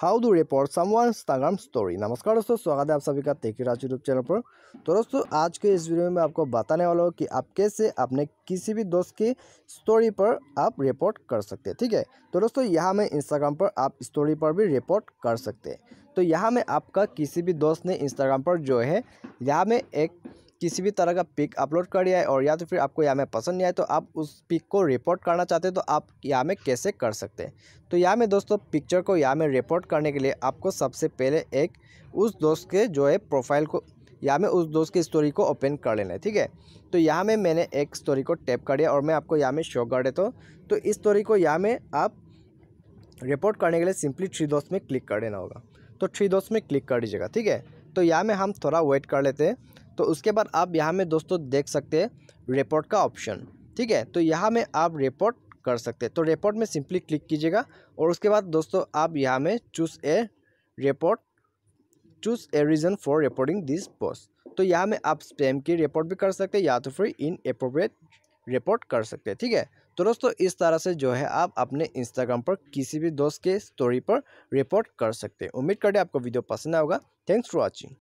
How do report someone Instagram story. नमस्कार दोस्तों, स्वागत है आप सभी का टेकीराज यूट्यूब चैनल पर। तो दोस्तों आज के इस वीडियो में आपको बताने वाला हूँ कि आप कैसे अपने किसी भी दोस्त की स्टोरी पर आप रिपोर्ट कर सकते हैं। ठीक है, तो दोस्तों यहाँ में इंस्टाग्राम पर आप स्टोरी पर भी रिपोर्ट कर सकते हैं। तो यहाँ में आपका किसी भी दोस्त ने इंस्टाग्राम पर जो है यहाँ में एक किसी भी तरह का पिक अपलोड कर दिया है और या तो फिर आपको यहाँ में पसंद नहीं आए तो आप उस पिक को रिपोर्ट करना चाहते हैं, तो आप यहाँ में कैसे कर सकते हैं। तो यहाँ में दोस्तों पिक्चर को यहाँ में रिपोर्ट करने के लिए आपको सबसे पहले एक उस दोस्त के जो है प्रोफाइल को यहाँ में उस दोस्त की स्टोरी को ओपन कर लेना है। ठीक है, तो यहाँ में मैंने एक स्टोरी को टैप कर दिया और मैं आपको यहाँ में शो कर देता हूँ। तो इस स्टोरी को यहाँ में आप रिपोर्ट करने के लिए सिंपली थ्री डॉट्स में क्लिक कर देना होगा। तो थ्री डॉट्स में क्लिक कर दीजिएगा। ठीक है, तो यहाँ में हम थोड़ा वेट कर लेते हैं। तो उसके बाद आप यहाँ में दोस्तों देख सकते हैं रिपोर्ट का ऑप्शन। ठीक है, तो यहाँ में आप रिपोर्ट कर सकते हैं। तो रिपोर्ट में सिंपली क्लिक कीजिएगा और उसके बाद दोस्तों आप यहाँ में choose a reason for reporting this post. तो यहाँ में आप स्पैम की रिपोर्ट भी कर सकते हैं या तो फिर इनएप्रोप्रिएट रिपोर्ट कर सकते हैं। ठीक है, तो दोस्तों इस तरह से जो है आप अपने इंस्टाग्राम पर किसी भी दोस्त के स्टोरी पर रिपोर्ट कर सकते हैं। उम्मीद करते हैं आपको वीडियो पसंद आएगा। Thanks for watching.